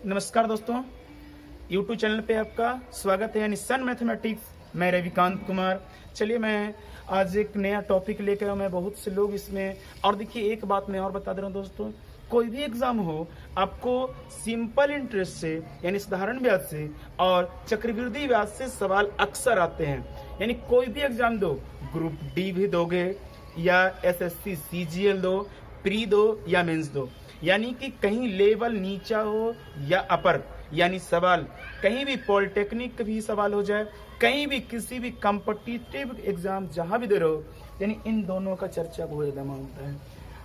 नमस्कार दोस्तों, YouTube channel पे आपका स्वागत है यानी सन मैथमेटिक्स। मैं रविकांत कुमार। चलिए मैं आज एक नया टॉपिक लेकर आया। मैं बहुत से लोग इसमें, और देखिए एक बात मैं और बता दे रहा हूँ दोस्तों, कोई भी एग्जाम हो आपको सिंपल इंटरेस्ट से यानी साधारण ब्याज से और चक्रवृद्धि ब्याज से सवाल अक्सर आते हैं। यानी कोई भी एग्जाम दो, ग्रुप डी भी दोगे या SSC CGL दो, प्री दो या मेंस दो, यानी कि कहीं लेवल नीचा हो या अपर, यानी सवाल कहीं भी पॉलिटेक्निक का भी सवाल हो जाए, कहीं भी किसी भी कॉम्पिटिटिव एग्जाम जहां भी दे रहे हो, यानी इन दोनों का चर्चा बहुत ज्यादा मांगता है।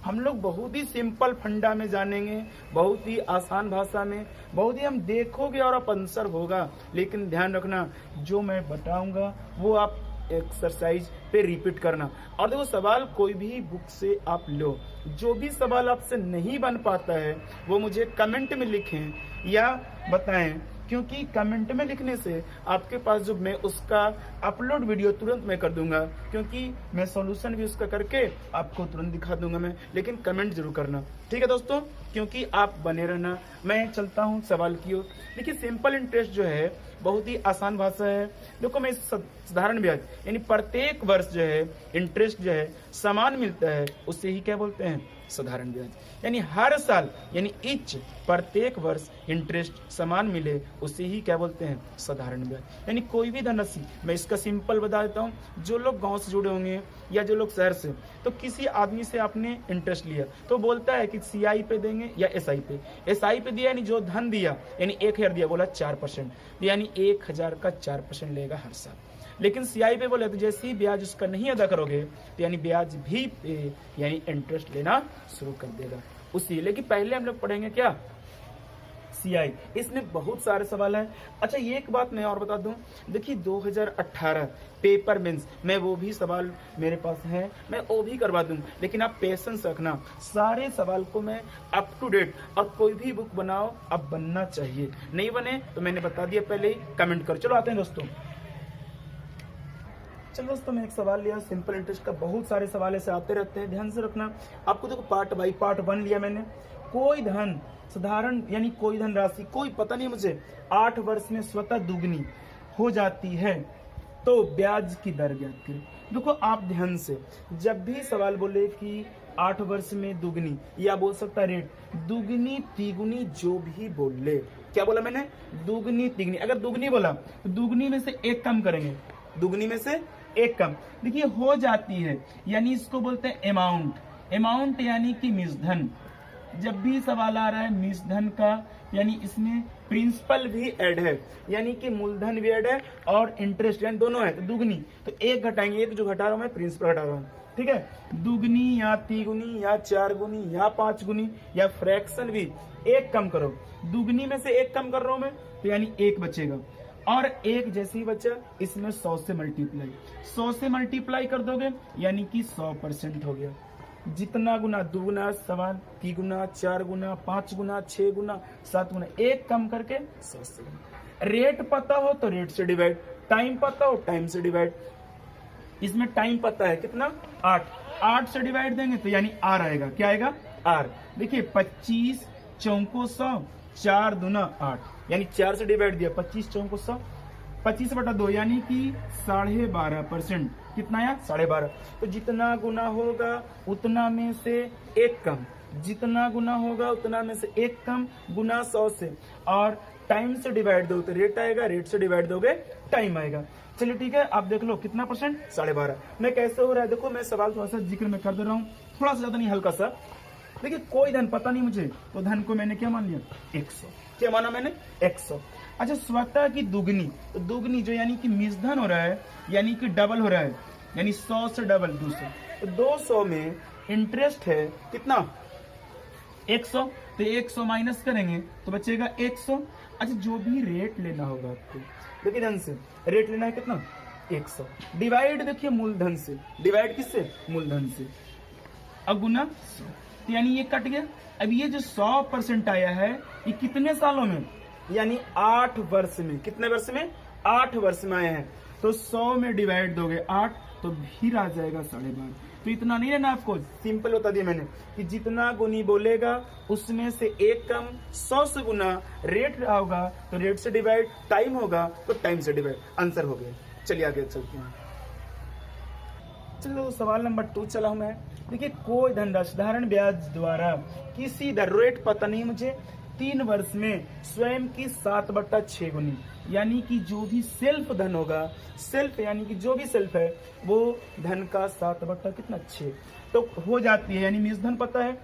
हम लोग बहुत ही सिंपल फंडा में जानेंगे, बहुत ही आसान भाषा में, बहुत ही हम देखोगे और आप आंसर होगा। लेकिन ध्यान रखना, जो मैं बताऊंगा वो आप एक्सरसाइज पे रिपीट करना। और देखो, सवाल कोई भी बुक से आप लो, जो भी सवाल आपसे नहीं बन पाता है वो मुझे कमेंट में लिखें या बताएं, क्योंकि कमेंट में लिखने से आपके पास जो मैं उसका अपलोड वीडियो तुरंत मैं कर दूंगा, क्योंकि मैं सॉल्यूशन भी उसका करके आपको तुरंत दिखा दूंगा मैं। लेकिन कमेंट जरूर करना, ठीक है दोस्तों, क्योंकि आप बने रहना। मैं चलता हूं सवाल की ओर। देखिए, सिंपल इंटरेस्ट जो है बहुत ही आसान भाषा है। देखो, मैं साधारण ब्याज यानी प्रत्येक वर्ष जो है इंटरेस्ट जो है समान मिलता है, उससे ही क्या बोलते हैं, साधारण ब्याज। यानी हर साल यानी ईच प्रत्येक वर्ष इंटरेस्ट समान मिले, उसे ही क्या बोलते हैं, साधारण ब्याज। यानी कोई भी धनराशि, मैं इसका सिंपल बता देता हूँ। जो लोग गांव से जुड़े होंगे या जो लोग शहर से, तो किसी आदमी से आपने इंटरेस्ट लिया तो बोलता है कि CI पे देंगे या SI पे। SI पे दिया यानी जो धन दिया, यानी 1000 दिया, बोला 4%, यानी 1000 का 4% लेगा हर साल। लेकिन CI पे बोले तो जैसे ही ब्याज उसका नहीं अदा करोगे तो यानी ब्याज भी यानी इंटरेस्ट लेना शुरू कर देगा उसी। लेकिन पहले हम लोग पढ़ेंगे क्या, CI। इसमें बहुत सारे सवाल हैं। अच्छा, ये एक बात मैं और बता दूं, देखिए 2018 पेपर मेंस में वो भी सवाल मेरे पास है, मैं वो भी करवा दूं। लेकिन आप पेशेंस रखना, सारे सवाल को मैं अप टू डेट, और कोई भी बुक बनाओ अब बनना चाहिए, नहीं बने तो मैंने बता दिया पहले ही, कमेंट करो। चलो आते हैं दोस्तों। चलो दोस्तों, मैं एक सवाल लिया सिंपल इंटरेस्ट का। बहुत सारे सवाल ऐसे आते रहते हैं, ध्यान से रखना। आपको देखो, पार्ट बाई पार्ट 1 लिया मैंने। कोई धन साधारण यानी कोई धन राशि, कोई पता नहीं मुझे, 8 वर्ष में स्वतः दुगनी हो जाती है तो ब्याज की दर ज्ञात करें। देखो आप ध्यान से, जब भी सवाल बोले कि 8 वर्ष में दुगनी, या बोल सकता रेट, दुगनी तिगुनी, जो भी बोले, क्या बोला मैंने, दुगनी तिगुनी। अगर दुगनी बोला तो दुगनी में से एक कम करेंगे, दुगनी में से एक कम। देखिए हो जाती है, यानी इसको बोलते हैं अमाउंट। अमाउंट यानी कि मिसधन। जब भी सवाल आ रहा है मिसधन का, यानी इसमें प्रिंसिपल भी ऐड है, यानी कि मूलधन भी ऐड है और इंटरेस्ट यानी दोनों है, तो दुगनी तो एक घटाएंगे, एक जो घटा रहा हूं मैं प्रिंसिपल घटा रहा हूं, ठीक है। दुगनी या तिगुनी या 4 गुनी या 5 गुनी या फ्रैक्शन भी एक कम करो, दुगनी में से एक कम कर रहा हूं मैं, तो यानी एक बचेगा। और एक जैसे ही बचा, इसमें 100 से मल्टीप्लाई, 100 से मल्टीप्लाई कर दोगे यानी कि 100% हो गया। जितना गुना, दुगुना, सवाल, तिगुना, 4 गुना, 5 गुना, 6 गुना, 7 गुना, एक कम करके 100 से। रेट पता हो तो रेट से डिवाइड, टाइम पता हो टाइम से डिवाइड। इसमें टाइम पता है कितना, 8 से डिवाइड देंगे तो यानी R आएगा। क्या आएगा, R। देखिए 25 चौको 100, 4 दूना 8, यानी 4 से डिवाइड दिया, 25 चौको 100, 25/2 यानी कि 12.5%। कितना आया, 12.5। तो जितना गुना होगा उतना में से एक कम, जितना गुना होगा उतना में से एक कम, गुना 100 से, और टाइम से डिवाइड दो तो रेट आएगा, रेट से डिवाइड दोगे टाइम आएगा। चलिए ठीक है, आप देख लो कितना परसेंट, 12.5। मैं कैसे हो रहा है देखो, मैं सवाल थोड़ा सा जिक्र में कर दे रहा हूँ, थोड़ा सा ज्यादा नहीं, हल्का सा। देखिए कोई धन पता नहीं मुझे, तो धन को मैंने क्या मान लिया, 100। क्या माना मैंने, 100। अच्छा, स्वतः की दुगनी, तो दुगनी जो यानी कि मिसधन हो रहा है, यानी कि डबल हो रहा है, यानी 100 से डबल 200, तो 200 में इंटरेस्ट है कितना, 100, तो 100 माइनस करेंगे तो बचेगा 100। अच्छा, जो भी रेट लेना होगा आपको, देखिए ध्यान से, रेट लेना है कितना, 100, डिवाइड देखिए मूलधन से, डिवाइड किससे, मूलधन से, अब गुना 100, तो यानी ये कट गया। अब ये जो 100% आया है, ये कितने सालों में, यानी 8 वर्ष में। कितने वर्ष में, 8 वर्ष में आए हैं, तो 100 में डिवाइड दोगे 8 तो फिर आ जाएगा 12.5, तो इतना नहीं लेना आपको, सिंपल बता दिया मैंने कि जितना गुनी बोलेगा उसमें से एक कम 100 से गुना रेट होगा, तो रेट से डिवाइड, टाइम होगा तो टाइम से डिवाइड, आंसर हो गया। चलिए आगे चलते हैं। चलो सवाल नंबर 2 चला हूं मैं। देखिए कोई धनराशि साधारण ब्याज द्वारा किसी दर, रेट पता नहीं मुझे, 3 वर्ष में स्वयं की 7/6 गुनी, यानी कि जो भी सेल्फ धन होगा, सेल्फ यानी कि जो भी सेल्फ है वो धन का 7/6 तो हो जाती है, यानी मेष धन पता है,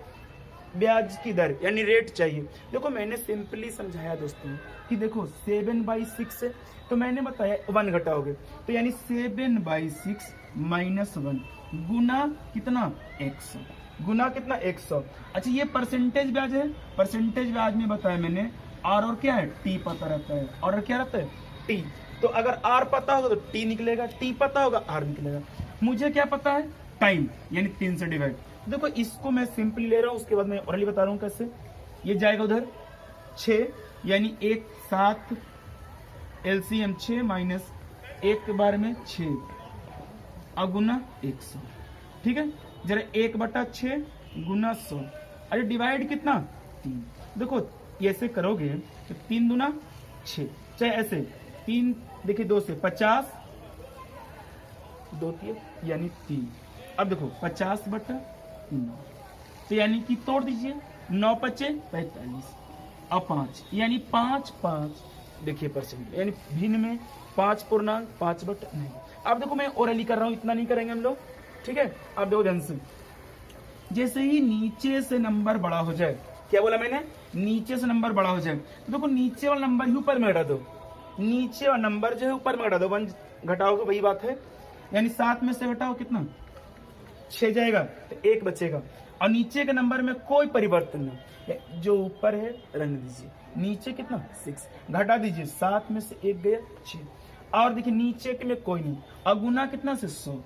ब्याज की दर यानी रेट चाहिए। देखो मैंने सिंपली समझाया दोस्तों कि देखो 7/6 है, तो मैंने बताया 1 घटाओगे तो यानी 7/6 माइनस 1 गुना कितना 100, गुना कितना 100। अच्छा ये परसेंटेज ब्याज है, परसेंटेज ब्याज में बताया मैंने और क्या है, टी पता रहता है, और क्या रहता है टी। तो अगर आर पता होगा तो टी निकलेगा, टी पता होगा आर निकलेगा। मुझे क्या पता है, टाइम यानी 3 से डिवाइड। देखो इसको मैं सिंपली ले रहा हूं, उसके बाद मैं ओरली बता रहा हूं कैसे। ये जाएगा उधर 6 यानी 1 7 एलसीएम 6 माइनस 1 बार में 6 अगुना 100, ठीक है। जरा 1/6 गुना 100, अरे डिवाइड कितना 3। देखो ऐसे करोगे तो 3 दूना 6, चाहे ऐसे 3 देखिए 2 से 50 2 3 यानी 3। अब देखो 50/9 तो यानी कि तोड़ दीजिए, 9 × 5 = 45 और 5 यानी 5 देखिए परसेंट, यानी भिन्न में 5.5/9। अब देखो मैं ओरली कर रहा हूं, इतना नहीं करेंगे हम लोग, ठीक है। अब देखो ध्यान से, जैसे ही नीचे से नंबर बड़ा हो जाए, क्या बोला मैंने, नीचे से नंबर बड़ा हो जाए, तो देखो नीचे वाला नंबर ही ऊपर में घटा दो, नीचे वाला नंबर जो है ऊपर में घटा दो, 1 घटाओगे वही बात है, यानी 7 में से घटाओ कितना 6 जाएगा तो 1 बचेगा, और नीचे के नंबर में कोई परिवर्तन नहीं, जो ऊपर है रहने दीजिए। नीचे कितना 6 घटा दीजिए, 7 में से 1 गया 6, और देखिए नीचे के में कोई नहीं, अगुना कितना से 100,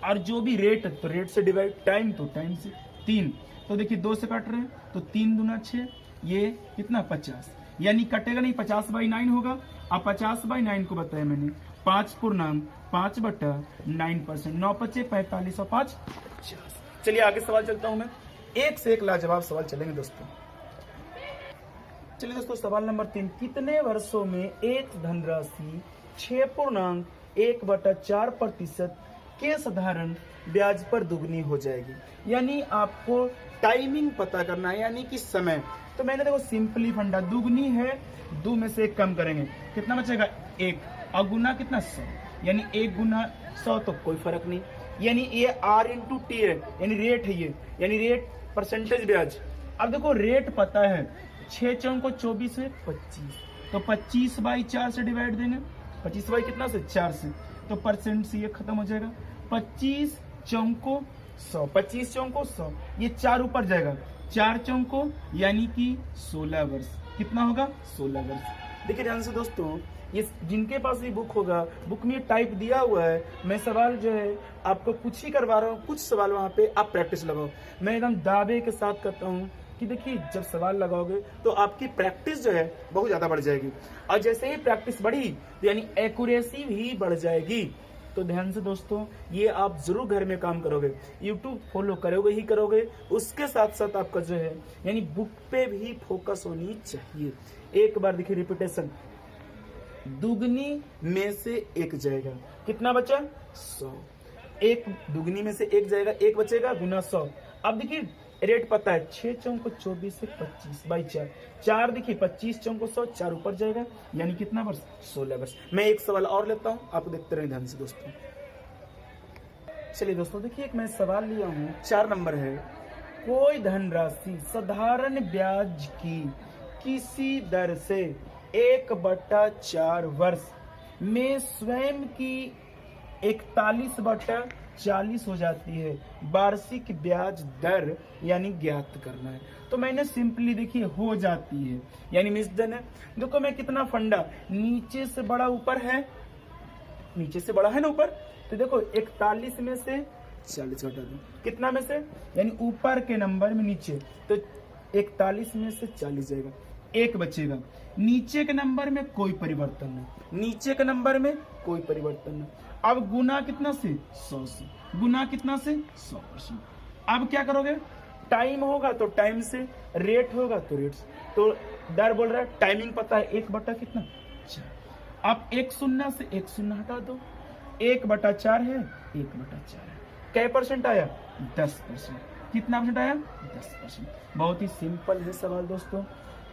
और जो भी रेट है तो रेट से डिवाइड, टाइम तो टाइम से 3, तो देखिए 2 से काट रहे हैं तो 3 दूना 6, ये कितना 50, यानी कटेगा नहीं 50/9 होगा। अब 50/9 को बताया मैंने 5/9%, 9 × 5 = 45 और 5 50। चलिए आगे सवाल चलता हूं मैं, एक से एक लाजवाब सवाल चलेंगे दोस्तों। चलिए दोस्तों सवाल नंबर 3, कितने वर्षों में एक धनराशि 6.1/4% के साधारण ब्याज पर दुगनी हो जाएगी। यानी आपको टाइमिंग पता करना है, यानी कि समय। तो मैंने देखो सिंपली फंडा, दुगनी है 2 में से 1 कम करेंगे, कितना बचेगा 1, और गुना कितना 100, यानी 1 गुना 100 तो कोई फर्क नहीं, यानी ये R × T है, यानी रेट है ये, यानी रेट परसेंटेज ब्याज। अब देखो रेट पता है, 6 चौको 24 है 25, तो 25/4 से डिवाइड देंगे, 25 कितना से 4 से, तो परसेंट से ये खत्म हो जाएगा, 25 चौको 100, 25 चौको 100, ये 4 ऊपर जाएगा, 4 चौको यानी कि 16 वर्ष, कितना होगा 16 वर्ष। देखिए ध्यान से दोस्तों, ये जिनके पास भी बुक होगा, बुक में टाइप दिया हुआ है, मैं सवाल जो है आपको कुछ ही करवा रहा हूँ, कुछ सवाल वहां पे आप प्रैक्टिस लगाओ। मैं एकदम दावे के साथ कहता हूँ कि देखिए जब सवाल लगाओगे तो आपकी प्रैक्टिस जो है बहुत ज्यादा बढ़ जाएगी, और जैसे ही प्रैक्टिस बढ़ी तो यानी एक्यूरेसी भी बढ़ जाएगी। तो ध्यान से दोस्तों, ये आप जरूर घर में काम करोगे, YouTube फॉलो करोगे ही करोगे, उसके साथ साथ आपका जो है यानी बुक पे भी फोकस होनी चाहिए। एक बार देखिए रिपीटेशन, दुगनी में से 1 जाएगा, कितना बचा 100, 1 दुगनी में से 1 जाएगा, 1 बचेगा गुना 100। अब देखिए रेट पता है, 6 चौको 24 से 25/4, 4 देखिए 25 चौको 100, 4 ऊपर जाएगा, यानी कितना वर्ष 16 वर्ष। मैं एक सवाल और लेता हूं, आप देखते रहें ध्यान से दोस्तों। चलिए दोस्तों देखिए, एक मैं सवाल लिया हूं, 4 नंबर है, कोई धनराशि साधारण ब्याज की किसी दर से 1/4 वर्ष में स्वयं की 41/40 हो जाती है, वार्षिक ब्याज दर यानी ज्ञात करना है। तो मैंने सिंपली देखिए हो जाती है यानी मिसधन है। देखो मैं कितना फंडा, नीचे से बड़ा ऊपर है, नीचे से बड़ा है ना ऊपर, तो देखो 41 में से 40 घटा दो, कितना में से, यानी ऊपर के नंबर में नीचे, तो 41 में से 40 जाएगा, 1 बचेगा। नीचे के नंबर में कोई परिवर्तन नहीं, नीचे के नंबर में कोई परिवर्तन नहीं। अब गुना कितना से 100 से, गुना कितना से 100%। अब क्या करोगे, टाइम होगा तो टाइम से, रेट होगा तो रेट से। तो दर बोल रहा है, टाइमिंग पता है 1 बटा कितना 4। अब 1 शून्य से 1 शून्य हटा दो, 1/4 है, 1/4 है। क्या % आया 10%। कितना % आया 10%। बहुत ही सिंपल है सवाल दोस्तों।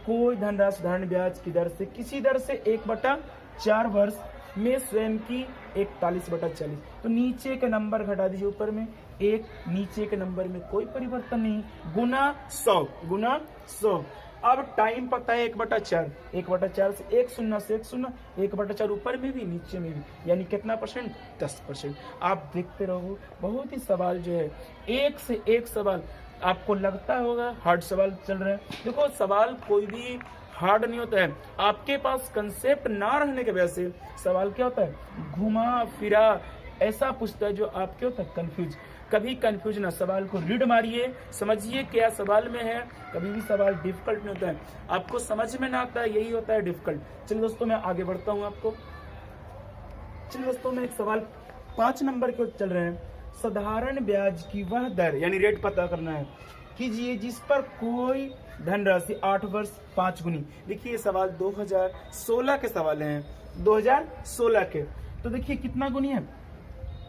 कोई धनराशि साधारण ब्याज की दर से किसी दर से 1/4 वर्ष में स्वयं की 41/40। तो नीचे के नंबर घटा दीजिए, ऊपर में 1, नीचे के नंबर में कोई परिवर्तन नहीं, गुना 100, गुना 100। अब टाइम पता है 1/4, 1/4 से 1 शून्य से 1 शून्य, 1/4 ऊपर में भी नीचे में भी, यानी कितना %, 10%। आप देखते रहो, बहुत ही सवाल जो है एक से एक सवाल। आपको लगता होगा हार्ड सवाल चल रहे हैं, देखो सवाल कोई भी हार्ड नहीं होता है। आपके पास कंसेप्ट ना रहने की वजह से सवाल क्या होता है, घुमा फिरा ऐसा पूछता है जो आपके होता है कंफ्यूज। कभी कंफ्यूज ना, सवाल को रीड मारिए, समझिए क्या सवाल में है। कभी भी सवाल डिफिकल्ट नहीं होता है, आपको समझ में ना आता है, यही होता है डिफिकल्ट। चलिए दोस्तों मैं आगे बढ़ता हूँ आपको। चलिए दोस्तों मैं एक सवाल 5 नंबर के चल रहे हैं। साधारण ब्याज की वह दर यानी रेट पता करना है कीजिए जिस पर कोई धनराशि 8 वर्ष 5 गुनी। देखिए ये सवाल 2016 के सवाल हैं, 2016 के। तो देखिए कितना गुनी है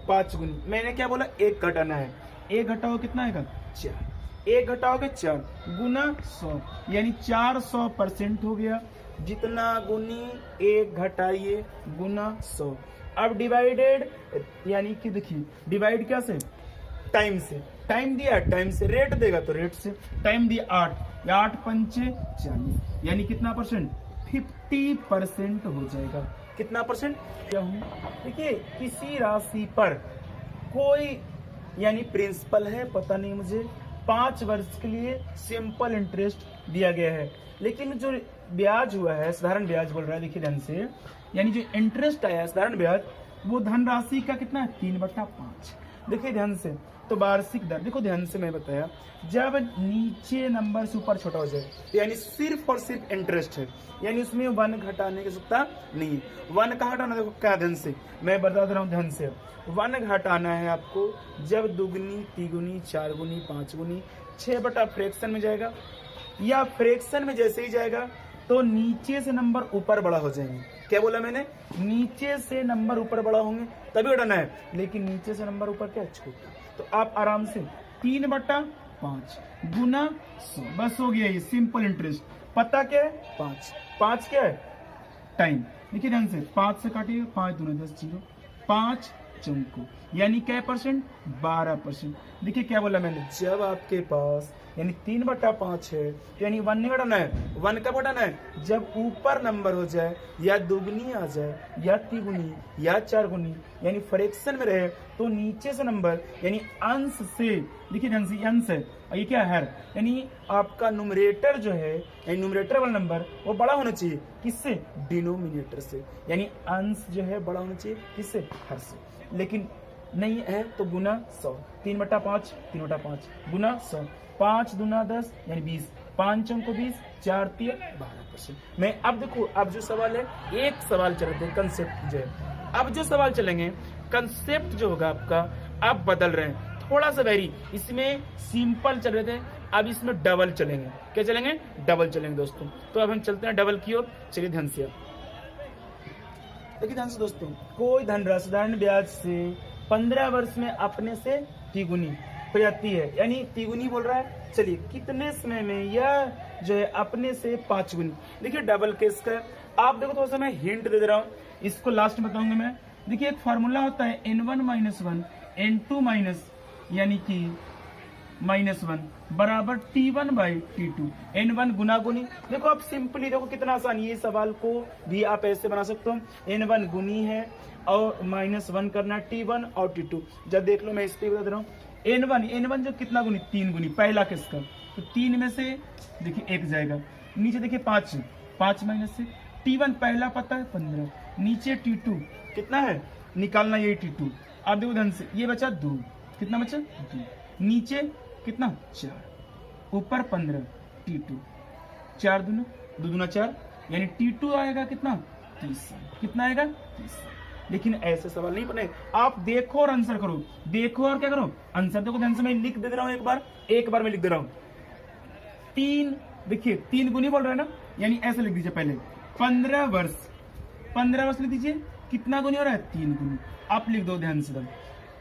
5 गुनी। मैंने क्या बोला, 1 घटाना है, 1 घटाओ कितना आएगा 4, 1 घटाओगे 4 गुना 100 यानी 400% हो गया। जितना गुनी 1 घटाइए गुना 100। अब डिवाइडेड यानी कि देखिए डिवाइड क्या से, टाइम से। टाइम दिया टाइम से, रेट देगा तो रेट से। टाइम दिया 8 या 8 पंचे 40 यानी कितना %, 50% हो जाएगा। कितना %, क्या हूँ देखिए किसी राशि पर कोई यानी प्रिंसिपल है पता नहीं मुझे, 5 वर्ष के लिए सिंपल इंटरेस्ट दिया गया है। लेकिन जो ब्याज हुआ है साधारण ब्याज बोल रहा है, देखिए ध्यान से, यानी जो इंटरेस्ट आया है साधारण ब्याज वो धनराशि का कितना है 3/5। देखिए ध्यान से, तो वार्षिक दर देखो ध्यान से मैं बताया, जब नीचे नंबर से ऊपर छोटा हो जाए तो यानी सिर्फ और सिर्फ इंटरेस्ट है, यानी उसमें 1 घटाने की सकता नहीं है। 1 का हटाना देखो क्या, ध्यान से मैं बता दे रहा हूँ, ध्यान से 1 घटाना है आपको जब दुगुनी, तिगुनी, 4 गुनी, 5 गुनी, 6 फ्रैक्शन में जाएगा, या फ्रैक्शन में जैसे ही जाएगा तो नीचे से नंबर ऊपर बड़ा हो जाएंगे। क्या बोला मैंने, नीचे से नंबर ऊपर बड़ा होंगे तभी उठाना है, लेकिन नीचे से नंबर ऊपर क्या छोटा। तो आप आराम से 3/5 गुना 100, बस हो गया ये सिंपल इंटरेस्ट। पता क्या है 5, 5 क्या है टाइम। देखिए ध्यान से 5 से काटिए, 5 दूना 10, 0, 5 चौको यानी क्या %, 12%। देखिए क्या बोला मैंने, जब आपके पास यानी 3/5 है तो यानी 1 नहीं घटाना है, 1 कब घटाना है जब ऊपर नंबर हो जाए, या दुगुनी आ जाए, या तिगुनी, या 4 गुनी, यानी फ्रैक्शन में रहे तो नीचे से नंबर यानी अंश से, देखिए ध्यान से अंश है और ये क्या है, यानी आपका न्यूमरेटर जो है यानी न्यूमरेटर वाला नंबर वो बड़ा होना चाहिए किससे, डिनोमिनेटर से, यानी अंश जो है बड़ा होना चाहिए किससे, हर से। लेकिन नहीं है तो गुना 100, 3/5 3/5 गुना 100, 5 दूना 10 यानी 20, 5 चौको 20, 4 3 12%। मैं अब देखो, अब जो सवाल है एक सवाल चल रहे थे कंसेप्ट जो है, अब जो सवाल चलेंगे कंसेप्ट जो होगा आपका अब बदल रहे हैं, थोड़ा सा वेरी। इसमें सिंपल चल रहे थे, अब इसमें डबल चलेंगे। क्या चलेंगे, डबल चलेंगे दोस्तों। तो अब हम चलते हैं डबल की ओर, चलिए ध्यान से। देखिए ध्यान से दोस्तों, कोई धनराशि साधारण ब्याज से 15 वर्ष में अपने से तिगुनी हो जाती है, यानी तिगुनी बोल रहा है। चलिए कितने समय में यह जो है अपने से 5 गुनी। देखिए डबल केस का आप देखो, थोड़ा सा मैं हिंट दे दे रहा हूँ, इसको लास्ट में बताऊंगा मैं। देखिए एक फार्मूला होता है n1 - 1 n2 माइनस यानी कि -1 बराबर T1/T2, n1 गुना गुनी। देखो आप सिंपली देखो कितना आसान, ये सवाल को भी आप ऐसे बना सकते हो, n1 गुनी है और -1 करना T1 और T2। जब देख लो मैं इस पे बता दे रहा हूँ, n1 जो कितना गुनी, 3 गुनी, पहला किसका, तो 3 में से देखिए 1 जाएगा, नीचे देखिए 5 माइनस से T1 पहला पता है 15, नीचे T2 कितना है निकालना, ये T2। अब देखो ध्यान से, ये बचा 2, कितना बचा 2, नीचे कितना 4, ऊपर 15 T2, 4 दूना 2 दूना 4 यानी T2 आएगा कितना 30, कितना आएगा 30। लेकिन ऐसे सवाल नहीं बने। आप देखो और आंसर करो, देखो और क्या करो, आंसर देखो। ध्यान से मैं लिख दे रहा हूं, एक बार मैं लिख दे रहा हूं। 3, देखिए 3 गुनी बोल रहा है ना, यानी ऐसे लिख दीजिए पहले 15 वर्ष, 15 वर्ष लिख दीजिए। कितना गुनी हो रहा है? 3 गुनी। आप लिख दो ध्यान से।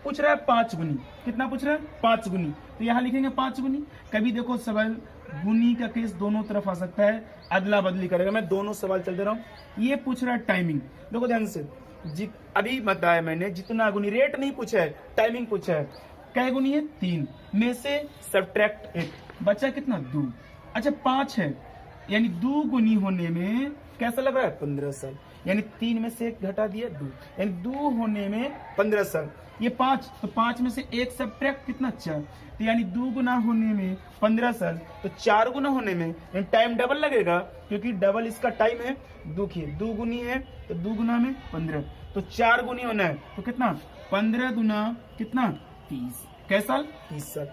पूछ रहा है 5 गुनी, कितना पूछ रहा है? 5 गुनी, तो यहाँ लिखेंगे 5 गुनी। कभी देखो सवाल गुनी का केस दोनों तरफ आ सकता है, अदला बदली करेगा। मैं दोनों सवाल चल दे रहा हूँ। ये पूछ रहा है टाइमिंग, देखो ध्यान से। अभी बताया मैंने, जितना गुनी, रेट नहीं पूछा है, टाइमिंग पूछा है। कै गुनी है? 3 में से सब्ट्रैक्ट 1, बचा कितना? 2। अच्छा 5 है, यानी 2 गुनी होने में कैसा लग रहा है? 15 साल। यानी 3 में से 1 घटा दिया 2, यानी 2 होने में 15 साल। ये 5, तो 5 में से 1 सब्ट्रैक्ट कितना? 4, तो यानी 2 गुना होने में 15 साल, तो 4 गुना होने में टाइम डबल लगेगा, क्योंकि डबल इसका टाइम है। देखिए 2 गुनी है तो 2 गुना में 15, तो 4 गुनी होना है, तो कितना? 15 गुना कितना? 30। कैसा साल? 30 साल।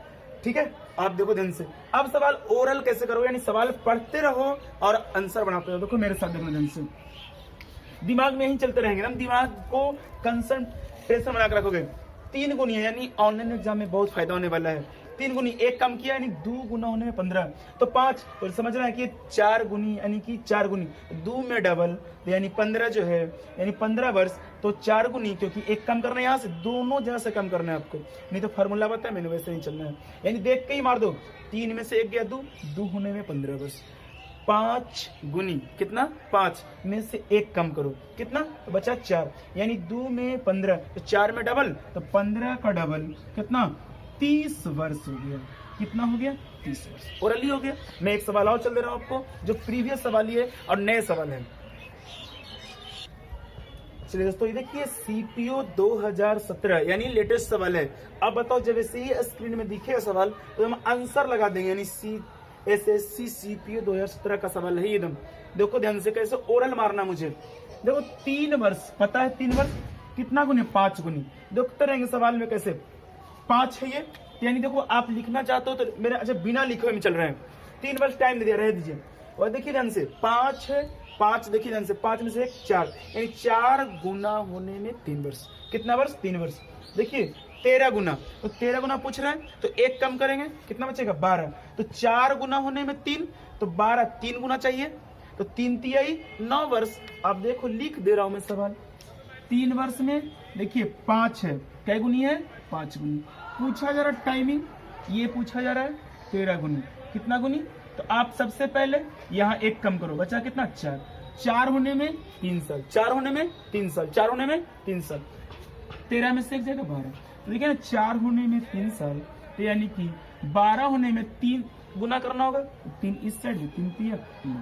ठीक है, आप देखो ध्यान से। अब सवाल ओरल कैसे करोगे, यानी सवाल पढ़ते रहो और आंसर बनाते रहो। देखो मेरे साथ देखो ध्यान से, दिमाग में ही चलते रहेंगे ना, दिमाग को कंसंट्रेशन बना कर रखोगे। 3 गुनी है, यानी ऑनलाइन एग्जाम में बहुत फायदा होने वाला है। 3 गुनी, 1 कम किया, यानी 2 गुना होने में 15, तो 5, तो समझ रहा है कि 4 गुनी, यानी कि 4 गुनी 2 में डबल, तो यानी 15 जो है, यानी 15 वर्ष, तो 4 गुनी, क्योंकि 1 कम करना है यहाँ से, दोनों जगह से कम करना है आपको, नहीं तो फार्मूला बताया मैंने, वैसे नहीं चलना है। यानी देख के ही मार दो, 3 में से 1 गया 2 होने में 15 वर्ष। 5 गुनी कितना? 5 में से 1 कम करो, कितना? तो बचा 4, यानी 2 में 15, तो 4 में डबल, तो 15 का डबल कितना? 30 वर्ष हो गया। कितना हो गया? 30 वर्ष। ओरली हो गया। मैं एक सवाल और चल दे रहा हूं आपको, जो प्रीवियस सवाल ही है और नए सवाल है। चलिए दोस्तों, ये देखिए सीपीओ 2017, यानी लेटेस्ट सवाल है। अब बताओ, जब ऐसे ही स्क्रीन में दिखेगा सवाल तो हम आंसर लगा देंगे, यानी SSC सीपीओ 2017 का सवाल है एकदम। देखो ध्यान से कैसे ओरल मारना मुझे। देखो 3 वर्ष, पता है 3 वर्ष कितना गुनी? 5 गुनी। देखते रहेंगे सवाल में कैसे 5 है ये, यानी देखो आप लिखना चाहते हो तो मेरे, अच्छा बिना लिखे में चल रहे हैं। 3 वर्ष टाइम दे दिया, रह दीजिए। और देखिए ध्यान से 5 है, 5 देखिए ध्यान से, 5 में से 1 4, यानी 4 गुना होने में 3 वर्ष। कितना वर्ष? 3 वर्ष। देखिए 13 गुना, तो 13 गुना पूछ रहे हैं, तो 1 कम करेंगे, कितना बचेगा? 12, तो 4 गुना होने में 3, तो 12, 3 गुना चाहिए, तो 3 तिहाई 9 वर्ष। आप देखो लिख दे रहा हूं मैं सवाल। 3 वर्ष में देखिए 5 है, कै गुनी है? 5 गुनी। पूछा जा रहा टाइमिंग, ये पूछा जा रहा है 13 गुनी। कितना गुनी? तो आप सबसे पहले यहाँ 1 कम करो, बचा कितना? 4, 4 होने में 3 साल, 4 होने में 3 साल, 4 होने में 3 साल। 13 में से 1 जाएगा 12, तो देखिए ना 4 होने में 3 साल, तो यानी कि 12 होने में 3 गुना करना होगा, 3 इस साइड, 3 तिया 9,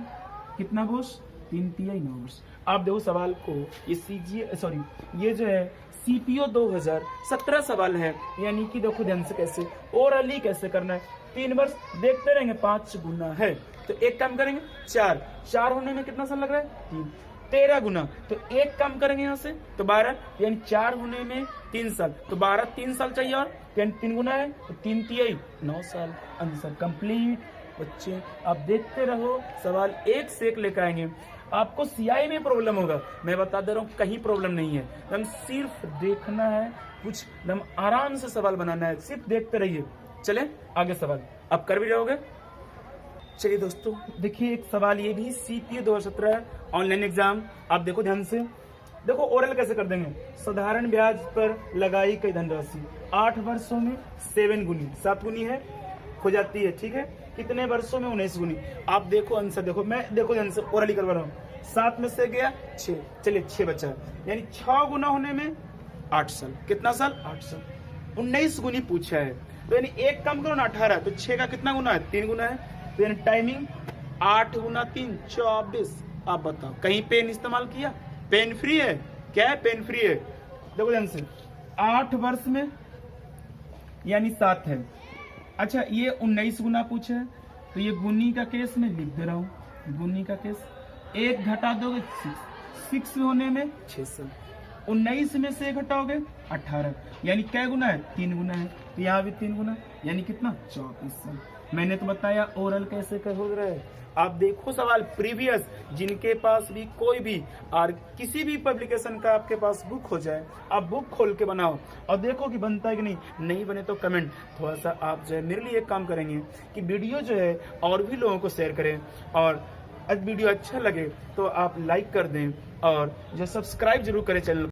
कितना वर्ष? 3 तिया 9 वर्ष। आप देखो सवाल को, ये जो है सीपीओ 2017 सवाल है, यानी कि देखो ध्यान से कैसे ओरली कैसे करना है। 3 वर्ष देखते रहेंगे, 5 गुना है, तो 1 कम करेंगे 4, 4 होने में कितना साल लग रहा है? 3, 13 गुना, तो 1 कम करेंगे यहाँ से, तो 12, यानी 4 होने में 3 साल, तो 12 3 साल चाहिए, और 3 गुना है, तो 3 तिहाई 9 साल। Answer complete. बच्चे आप देखते रहो, सवाल एक से एक लेकर आएंगे। आपको सीआई में प्रॉब्लम होगा, मैं बता दे रहा हूँ, कहीं प्रॉब्लम नहीं है। हम सिर्फ देखना है, कुछ हम आराम से सवाल बनाना है, सिर्फ देखते रहिए। चले आगे सवाल अब कर भी जाओगे। चलिए दोस्तों, देखिए एक सवाल ये भी सीपीओ 2017 ऑनलाइन एग्जाम। आप देखो ध्यान से, देखो ओरल कैसे कर देंगे। साधारण ब्याज पर लगाई गई धनराशि 8 वर्षों में 7 गुनी, 7 गुनी है हो जाती है, ठीक है। कितने वर्षों में? 19 गुनी। आप देखो आंसर देखो, मैं देखो ध्यान से ओरली करवा रहा हूँ। 7 में से गया 6, चलिए 6 बचा, यानी 6 गुना होने में 8 साल। कितना साल? 8 साल। 19 गुनी पूछा है, तो यानी 1 कम करो ना, 18, तो 6 का कितना गुना है? 3 गुना है, तो यानी टाइमिंग 8 गुना 3 24। आप बताओ कहीं पेन इस्तेमाल किया? पेन फ्री है क्या? है पेन फ्री है। देखो ध्यान से 8 वर्ष में यानी 7 है। अच्छा ये 19 गुना पूछे है, तो ये गुनी का केस में लिख दे रहा हूँ। गुनी का केस 1 घटा दोगे 6 होने में 6 साल। 19 में से 1 घटाओगे 18, यानी क्या गुना है? 3 गुना है, तो यहाँ भी 3 गुना, यानी कितना? 34 साल। मैंने तो बताया ओरल कैसे हो रहा है, आप देखो सवाल प्रीवियस, जिनके पास भी कोई भी और किसी भी पब्लिकेशन का आपके पास बुक हो जाए, आप बुक खोल के बनाओ और देखो कि बनता है कि नहीं बने तो कमेंट। थोड़ा सा आप जो है मेरे लिए एक काम करेंगे कि वीडियो जो है और भी लोगों को शेयर करें, और वीडियो अच्छा लगे तो आप लाइक कर दें और जो सब्सक्राइब जरूर करें चैनल।